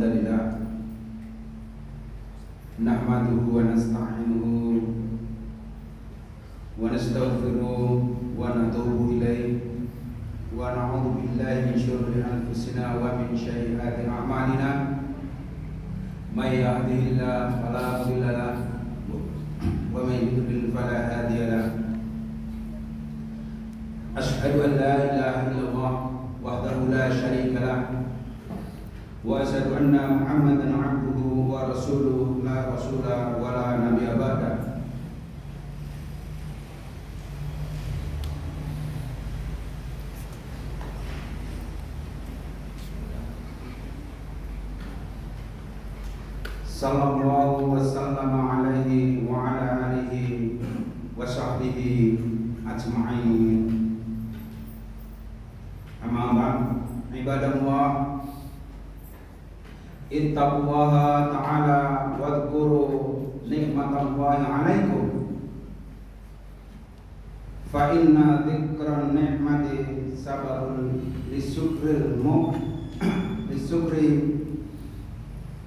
لله نحمده ونستعينه ونستغفره ونتوب إليه ونعوذ بالله من شرور أنفسنا ومن سيئات أعمالنا من يهده الله فلا مضل له ومن يضلل فلا هادي له أشهد أن لا إله إلا الله وحده لا شريك له وأشهد أن محمدا عبده ورسوله لا رسول ولا نبي بعده. Sallallahu wasallam alaihi wa ala alihi wa sahbihi ajma'in. Amma ba'd, ibadallah, ittaqullaha ta'ala wadhkuru ni'matallahi 'alaikum fa inna dzikran ni'mati sababun lisukri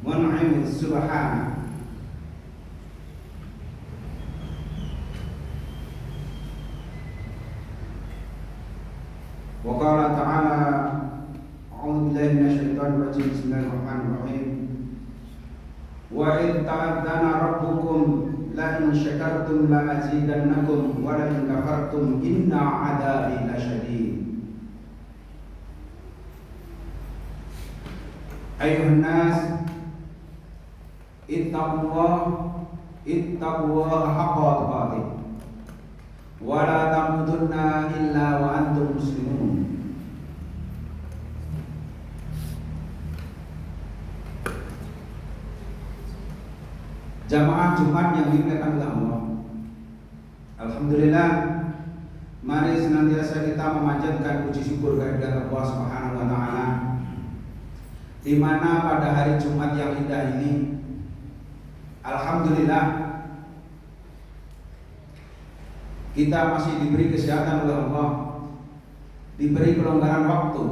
mun'im subhanahu. Wa qala ta'ala a'udzu billahi minasyaitonir rajim. Bismillahirrahmanirrahim. Wa in ta'adzana rabbukum la in syakartum la azidannakum wa la in kafartum inna 'adzabi lasyadid. Ayuhan nas ittaqullaha haqqa tuqatih wa la tamutunna illa wa antum muslimun. Jamaah Jumat yang dimuliakan oleh Allah, alhamdulillah, mari senantiasa kita memanjatkan puji syukur kehadirat Allah Subhanahu wa taala, di mana pada hari Jumat yang indah ini, alhamdulillah, kita masih diberi kesehatan oleh Allah, diberi kelonggaran waktu,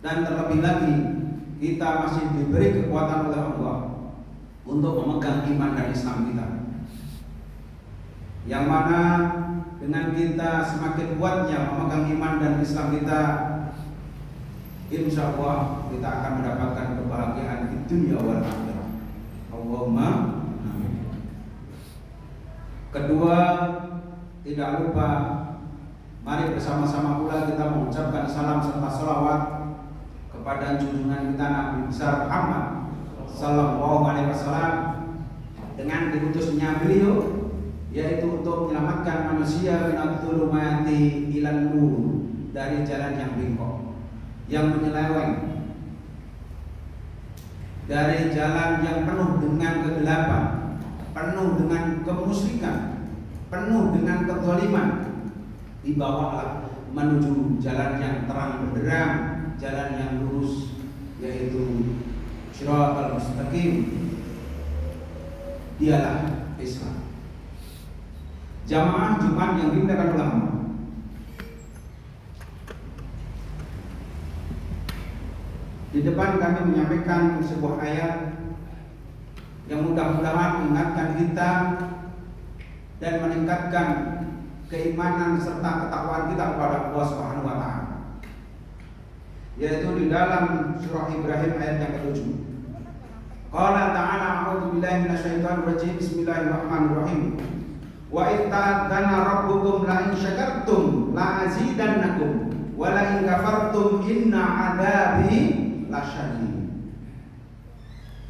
dan terlebih lagi kita masih diberi kekuatan oleh Allah untuk memegang iman dan Islam kita, yang mana dengan kita semakin kuatnya memegang iman dan Islam kita, insya Allah kita akan mendapatkan kebahagiaan di dunia wal akhirah. Allahumma amin. Kedua, tidak lupa, mari bersama-sama pula kita mengucapkan salam serta salawat kepada junjungan kita Nabi besar Muhammad Sallallahu Alaihi Wasallam, dengan diutusnya beliau, yaitu untuk menyelamatkan manusia minat dzulumati ilan nur, dari jalan yang bengkok, yang menyeleweng, dari jalan yang penuh dengan kegelapan, penuh dengan kemusyrikan, penuh dengan kezaliman, dibawalah menuju jalan yang terang benderang, jalan yang lurus, yaitu Shiratal Mustaqim. Dialah Islam. Jamaah Jumat yang dimuliakan oleh Allah, di depan kami menyampaikan sebuah ayat yang mudah-mudahan mengingatkan kita dan meningkatkan keimanan serta ketakwaan kita kepada Allah Subhanahu wa taala, yaitu di dalam surah Ibrahim ayat yang ke-7. Qala ta'ala a'udzu billahi minasyaitonir rajim. Bismillahirrahmanirrahim. Wa in ta'adzana rabbukum la in syakartum la azidannakum wa la in kafartum inna 'adzabi lasyadid.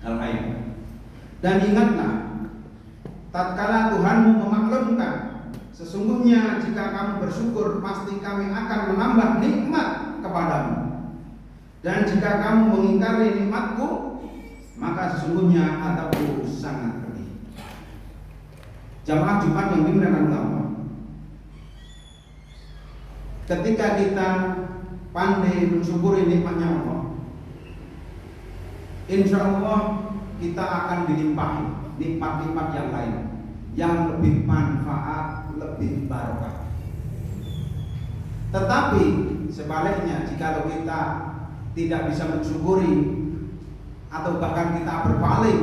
Al-ayat. Dan ingatlah, tatkala Tuhanmu memaklumkan, sesungguhnya jika kamu bersyukur pasti kami akan menambah nikmat kepadamu, dan jika kamu mengingkari nikmatku maka sesungguhnya azabku sangat pedih. Jamaah Jumat yang dimuliakan Allah, ketika kita pandai mensyukuri nikmatnya Allah, insya Allah kita akan dilimpahi nikmat-nikmat yang lain yang lebih manfaat, lebih barokah. Tetapi sebaliknya, jika kita tidak bisa mensyukuri atau bahkan kita berpaling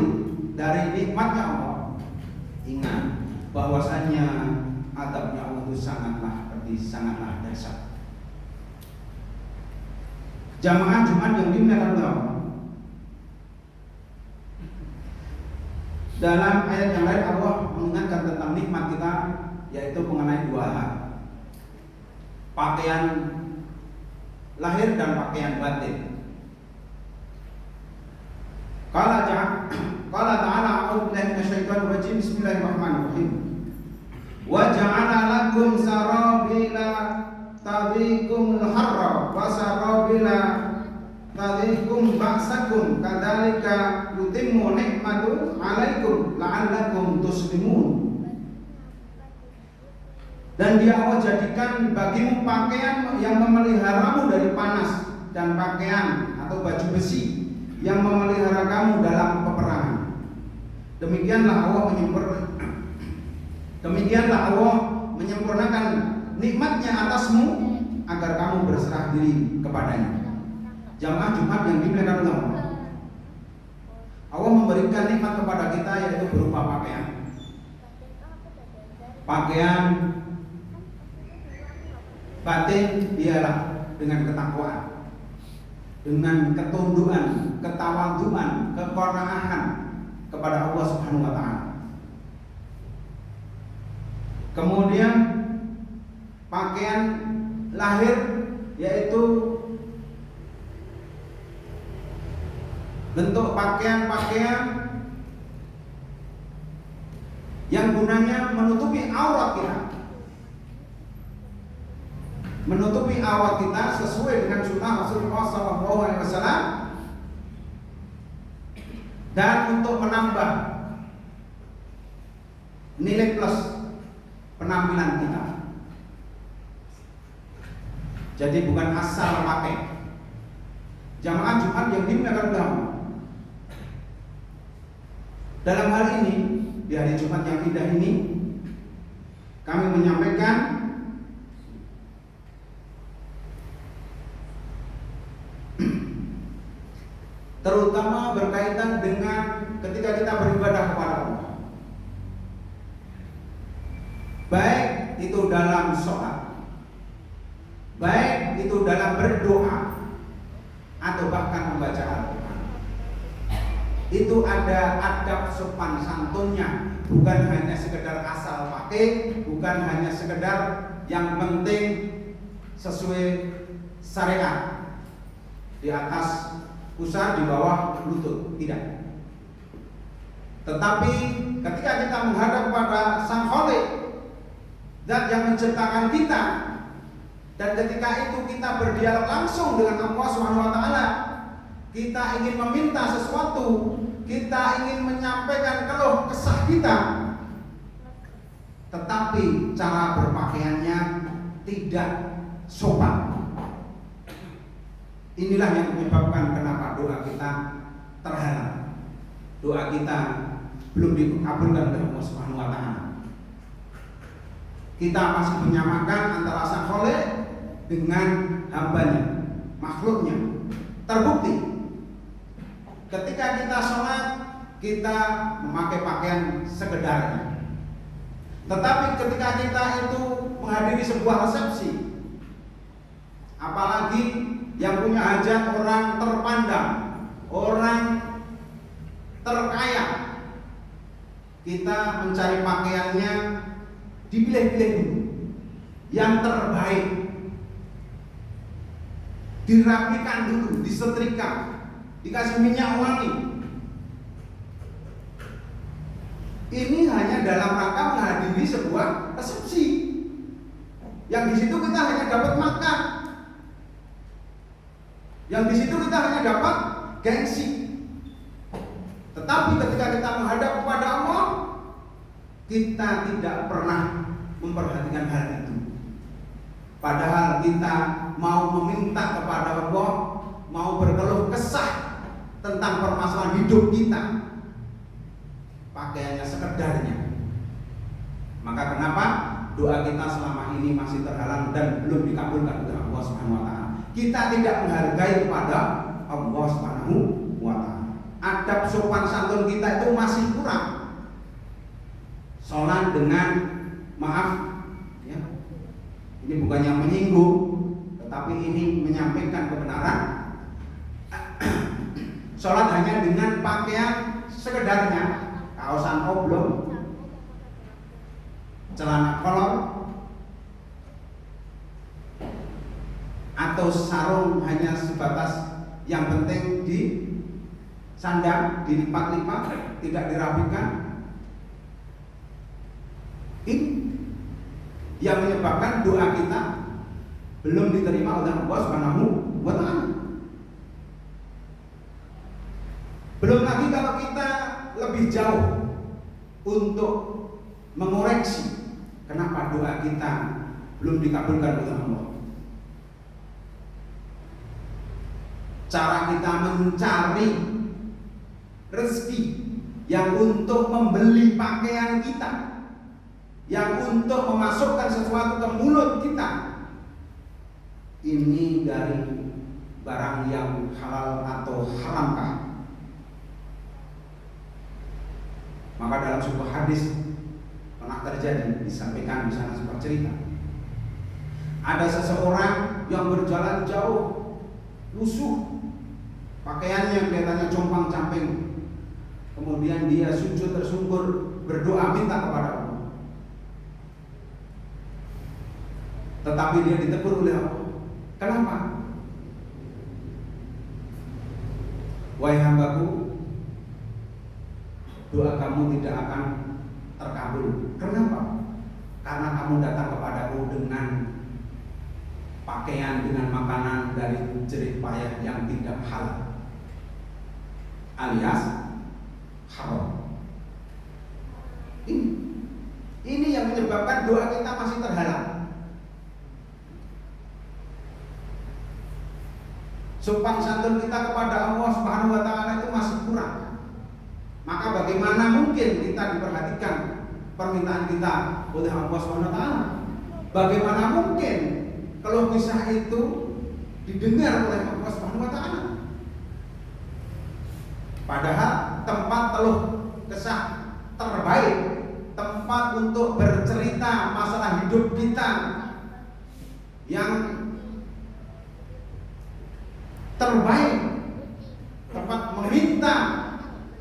dari nikmatnya Allah, ingat bahwasannya adabnya Allah itu sangatlah pedih, sangatlah dahsyat. Jamaah Jumat yang dimuliakan Allah, dalam ayat yang lain Allah mengingatkan tentang nikmat kita, yaitu mengenai dua hal: pakaian lahir dan pakaian batin. Qala ta'ala a'udzu billahi minasyaitonir rajim. Bismillahirrahmanirrahim. Wa ja'ala lakum sarabila taqikumul harra wa sarabila taqikum ba'sakum kadzalika yutimmu ni'matahu 'alaikum la'allakum tuslimun. Dan Dia Allah jadikan bagimu pakaian yang memeliharamu dari panas, dan pakaian atau baju besi yang memelihara kamu dalam peperangan. Demikianlah Allah menyempurnakan nikmatnya atasmu agar kamu berserah diri kepadanya. Jamaah Jumat yang dimuliakan Allah, Allah memberikan nikmat kepada kita, yaitu berupa pakaian. Pakaian batin dialah dengan ketakwaan, dengan ketundukan, ketawaduan, keqanaahan kepada Allah Subhanahu wa taala. Kemudian pakaian lahir, yaitu bentuk pakaian-pakaian yang gunanya menutupi aurat kita, menutupi aurat kita sesuai dengan sunnah Rasulullah SAW, dan untuk menambah nilai plus penampilan kita. Jadi bukan asal pakai. Jamaah Jumat yang dimuliakan Allah, dalam hal ini, di hari Jumat yang indah ini, kami menyampaikan terutama berkaitan dengan ketika kita beribadah kepada Allah, baik itu dalam sholat, baik itu dalam berdoa, atau bahkan membaca Al-Quran. Itu ada adab sopan santunnya, bukan hanya sekedar asal pakai, bukan hanya sekedar yang penting sesuai syariat, di atas pusar, di bawah lutut, tidak. Tetapi ketika kita menghadap pada Sang Khalik, Zat yang menciptakan kita, dan ketika itu kita berdialog langsung dengan Allah SWT, kita ingin meminta sesuatu, kita ingin menyampaikan keluh kesah kita, tetapi cara berpakaiannya tidak sopan. Inilah yang menyebabkan kenapa doa kita terhalang, doa kita belum dikabulkan oleh Allah Subhanahu wa taala. Kita masih menyamakan antara Sang Khalik dengan hambanya, makhluknya. Terbukti ketika kita sholat, kita memakai pakaian sekedarnya. Tetapi ketika kita itu menghadiri sebuah resepsi, apalagi yang punya hajat orang terpandang, orang terkaya, kita mencari pakaiannya dipilih-pilih dulu, yang terbaik, dirapikan dulu, disetrika, dikasih minyak wangi. Ini hanya dalam rangka menghadiri sebuah resepsi, yang di situ kita hanya dapat makan, yang di situ kita hanya dapat gengsi. Tetapi ketika kita menghadap kepada Allah, kita tidak pernah memperhatikan hal itu. Padahal kita mau meminta kepada Allah, mau berkeluh kesah tentang permasalahan hidup kita, pakaiannya sekedarnya. Maka kenapa doa kita selama ini masih terhalang dan belum dikabulkan oleh Allah Subhanahu wa taala? Kita tidak menghargai kepada Allah Subhanahu wa taala. adab sopan santun kita itu masih kurang. Sholat dengan maaf ya, ini bukannya menyinggung, tetapi ini menyampaikan kebenaran. Sholat hanya dengan pakaian sekedarnya, kaosan oblong, celana kolor, atau sarung hanya sebatas yang penting di sandang, dilipat-lipat, tidak dirapikan. Ini yang menyebabkan doa kita belum diterima oleh Allah Subhanahu wa Ta'ala. Belum lagi kalau kita lebih jauh untuk mengoreksi kenapa doa kita belum dikabulkan oleh Allah. Cara kita mencari rezeki yang untuk membeli pakaian kita, yang untuk memasukkan sesuatu ke mulut kita, ini dari barang yang halal atau haramkah? Maka dalam sebuah hadis pernah terjadi, disampaikan di sana sebuah cerita. Ada seseorang yang berjalan jauh, lusuh, pakaiannya kelihatannya compang-camping. Kemudian dia sujud tersungkur berdoa minta kepada Allah. Tetapi dia ditegur oleh Allah. Kenapa? Wahai hambaku, doa kamu tidak akan terkabul. Kenapa? Karena kamu datang kepadaku dengan pakaian, dengan makanan dari jerih payah yang tidak halal, alias haram. Ini yang menyebabkan doa kita masih terhalang. Sopan santun kita kepada Allah Subhanahu wa Ta'ala itu masih kurang. Maka bagaimana mungkin kita diperhatikan permintaan kita oleh Allah Subhanahu wa Ta'ala? Bagaimana mungkin kalau kisah itu didengar oleh Allah Subhanahu wa Ta'ala? Padahal tempat teluh kesah terbaik, tempat untuk bercerita masalah hidup kita yang terbaik, tempat meminta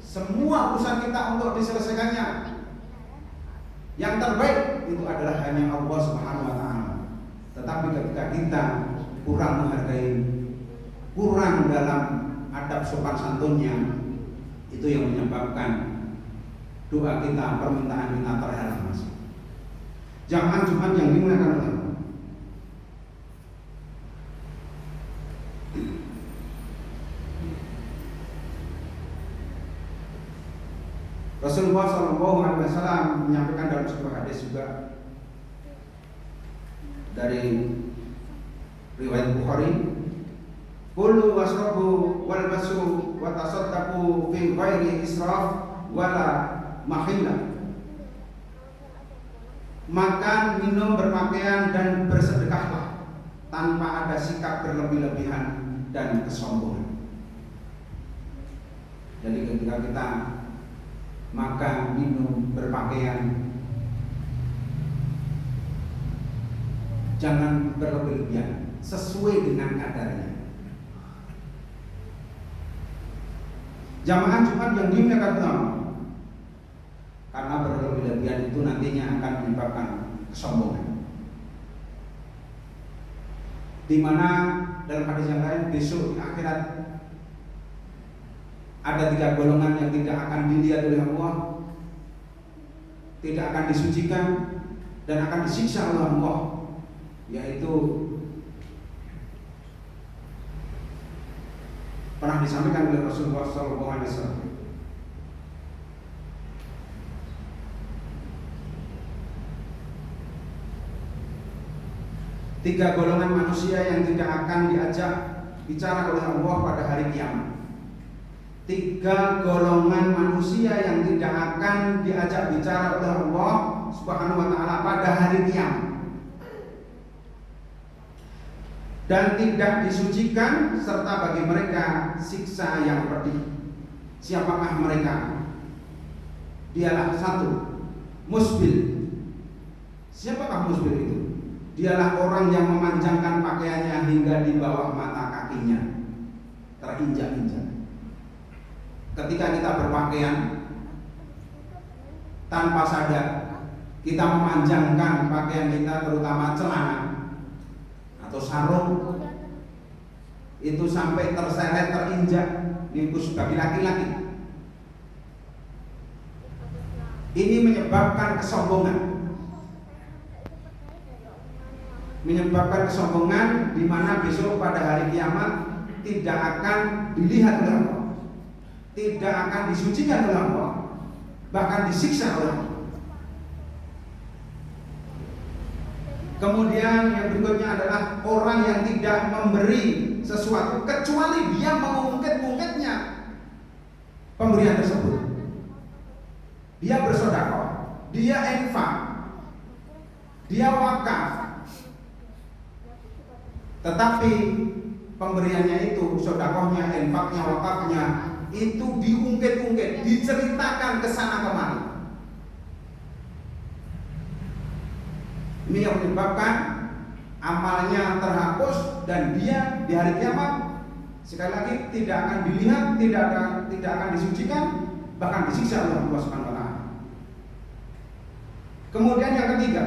semua urusan kita untuk diselesaikannya, yang terbaik itu adalah hanya Allah Subhanahu wa Ta'ala. Tetapi ketika kita kurang menghargai, kurang dalam adab sopan santunnya, itu yang menyebabkan doa kita, permintaan kita terhalang. Jamaah Jumat yang dimuliakan oleh Allah, Rasulullah SAW menyampaikan dalam sebuah hadis juga dari riwayat Bukhari, "Kulu wasrabu walbasu wa tasaddaqu fi ghairi israf wala mahilla." Makan, minum, berpakaian dan bersedekahlah tanpa ada sikap berlebih-lebihan dan kesombongan. Jadi ketika kita makan, minum, berpakaian, jangan berlebihan, sesuai dengan kadarnya. Jamaah Jumat yang dimuliakan Allah, karena berlebihan itu nantinya akan menyebabkan kesombongan. Di mana dalam hadis yang lain, besok di akhirat ada 3 golongan yang tidak akan dilihat oleh Allah, tidak akan disucikan dan akan disiksa oleh Allah, yaitu pernah disampaikan oleh Rasulullah SAW. Tiga golongan manusia yang tidak akan diajak bicara oleh Allah pada hari kiamat. 3 golongan manusia yang tidak akan diajak bicara oleh Allah Subhanahu wa Ta'ala pada hari kiamat, dan tidak disucikan serta bagi mereka siksa yang pedih. Siapakah mereka? Dialah satu, musbil. Siapakah musbil itu? Dialah orang yang memanjangkan pakaiannya hingga di bawah mata kakinya, terinjak-injak. Ketika kita berpakaian tanpa sadar, kita memanjangkan pakaian kita, terutama celana atau sarung, itu sampai terseret, terinjak. Ini khusus bagi laki-laki. Ini menyebabkan kesombongan. Menyebabkan kesombongan di mana besok pada hari kiamat tidak akan dilihat oleh Allah, tidak akan disucikan oleh Allah, bahkan disiksa oleh Allah. Kemudian yang berikutnya adalah orang yang tidak memberi sesuatu kecuali dia mengungkit-ungkitnya pemberian tersebut. Dia bersedekah, dia infak, dia wakaf, tetapi pemberiannya itu, sedekahnya, infaknya, wakafnya itu diungkit-ungkit, diceritakan ke sana kemari. Ini yang menyebabkan amalnya terhapus dan dia di hari kiamat sekali lagi tidak akan dilihat, tidak akan disucikan, bahkan disiksa oleh Allah Subhanahu wa taala. Kemudian yang ketiga,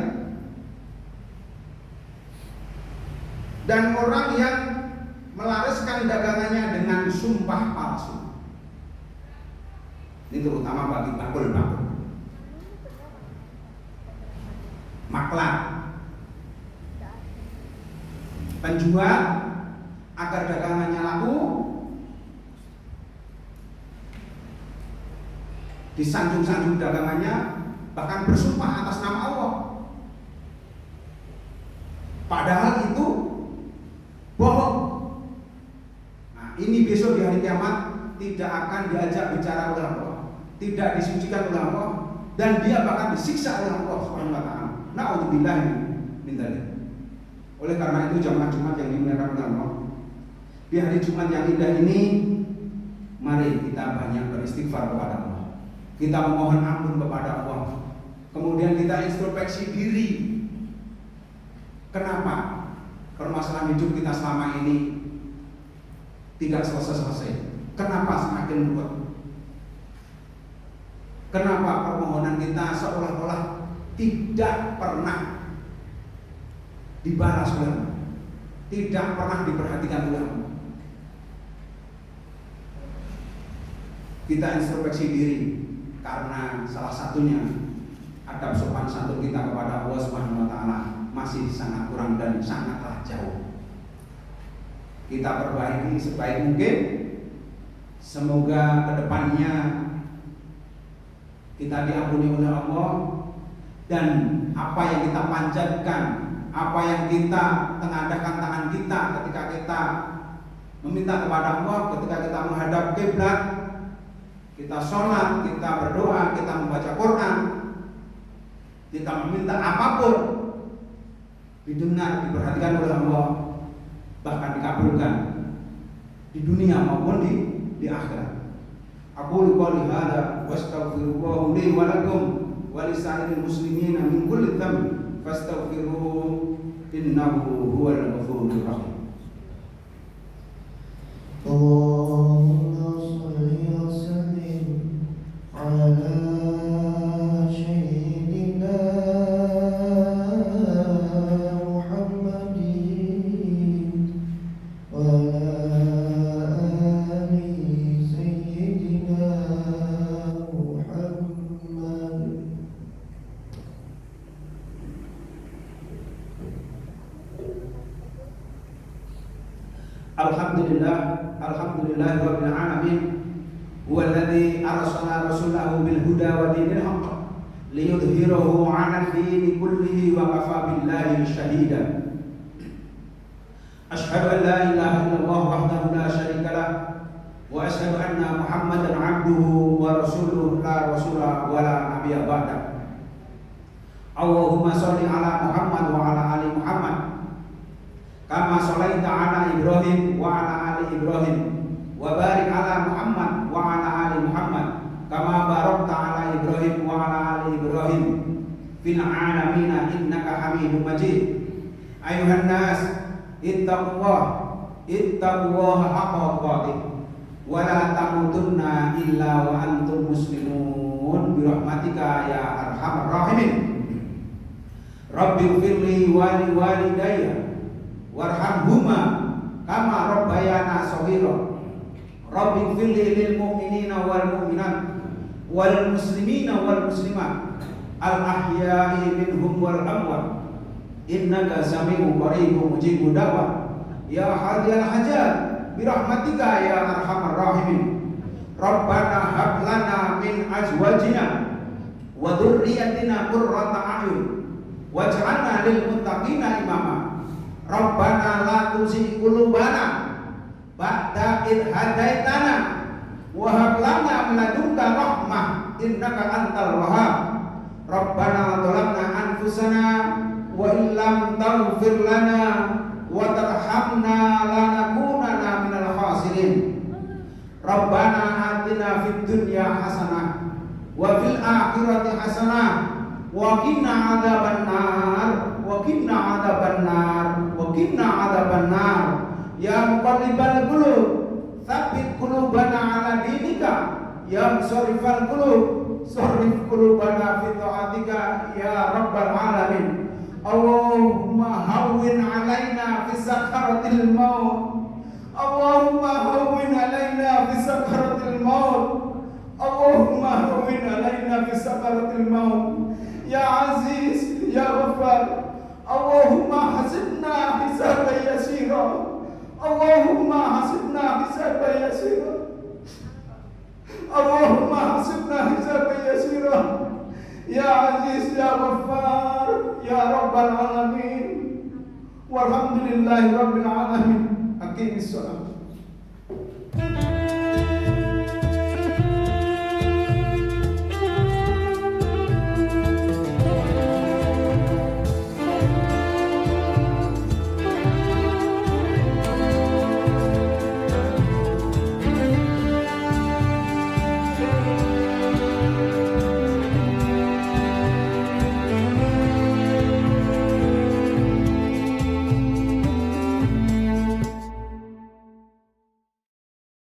dan orang yang melariskan dagangannya dengan sumpah palsu. Ini terutama bagi bakul-bakul, maklar, penjual agar dagangannya laku, disanjung-sanjung dagangannya, bahkan bersumpah atas nama Allah, padahal itu bohong. Nah, ini besok di hari kiamat tidak akan diajak bicara oleh Allah, tidak disucikan oleh Allah, dan dia bahkan disiksa oleh Allah Subhanahu wa taala. Na'udzubillah min dzalik. Oleh karena itu jamaah Jumat yang dimuliakan oleh Allah, di hari Jumat yang indah ini, mari kita banyak beristighfar kepada Allah. Kita memohon ampun kepada Allah. Kemudian kita introspeksi diri. Kenapa permasalahan hidup kita selama ini tidak selesai-selesai? Kenapa semakin ruwet? Kenapa permohonan kita seolah-olah tidak pernah dibalas oleh Allah, tidak pernah diperhatikan oleh Allah? Kita introspeksi diri, karena salah satunya adab sopan santun kita kepada Allah Subhanahu wa taala masih sangat kurang dan sangatlah jauh. Kita perbaiki sebaik mungkin. Semoga kedepannya kita diampuni oleh Allah, dan apa yang kita panjatkan, apa yang kita tengadahkan tangan kita ketika kita meminta kepada Allah, ketika kita menghadap kiblat, kita sholat, kita berdoa, kita membaca Quran, kita meminta apapun, didengar, diperhatikan oleh Allah, bahkan dikabulkan di dunia maupun di akhirat. Aqulu qouli hadza wastaghfirullaha li wa lakum wa lisa'iril muslimina min kulli dhanbin fastaghfiruhu innahu huwal ghafurur rahim. Allahumma shalli wa sallim ala Alhamdulillahirabbil alamin huwallazi arsala rasulahu bil huda wa dinil haqq liyudhhirahu 'ala ad-dini kullihi wa kafa billahi shahida. Asyhadu an la ilaha illallah wahdahu la syarika lah wa asyhadu anna Muhammadan 'abduhu wa rasuluhu la rasula wa la nabiyya ba'da. Allahumma shalli ala Muhammad wa ala ali Muhammad kama shallaita ala Ibrahim wa ala ali Ibrahim wa barik ala Muhammad wa ala ali Muhammad kama barakta ala Ibrahim wa ala ali Ibrahim fil alamin innaka Hamidum Majid. Ayuhan nas ittaqullaha haqqa tuqatih wa la tamutunna illa wa antum muslimun bi rahmatika ya arhamar rahimin. Rabbighfirli wa li walidayya warhamhuma kama rabbayana shaghira. Rabbighfirli lil mu'minina wal mu'minat wal muslimina wal muslimat al ahya'i minhum wal amwat innaka sami'un qaribun mujibud da'wat ya hadiyal hajat bi rahmatika ya arhamar rahimin. Rabbana hab lana min azwajina wa dhurriyyatina qurrata a'yun waj'alna lil muttaqina imama. Rabbana la tuzigh qulubana ba'da id hadaitana wa hab lana min ladunka rahmah innaka antal wahhab. Rabbana zalamna anfusana wa illam taghfir lana wa tarhamna lanakunanna minal khasirin. Rabbana atina fid dunya hasanah wa fil akhirati hasanah wa qina adzabannar wa qina adzabannar wa qina adzabannar. Ya muqallibal qulub tsabbit qulubana ala dinika ya musarrifal qulub sarrif qulubana fi ta'atika ya rabbal alamin. Allahumma hawwin alaina fi sakaratil maut. Allahumma hawwin alaina fi sakaratil maut. Allahumma hawwin alaina fi sakaratil maut. Ya Aziz ya Ghaffar. Allahumma hasibna hisaban yasira. Allahumma hasibna hisaban yasira. Allahumma hasibna hisaban yasira. Ya Aziz ya Ghaffar ya Rabbal alamin. Walhamdulillahi rabbil alamin. Aqimis salat.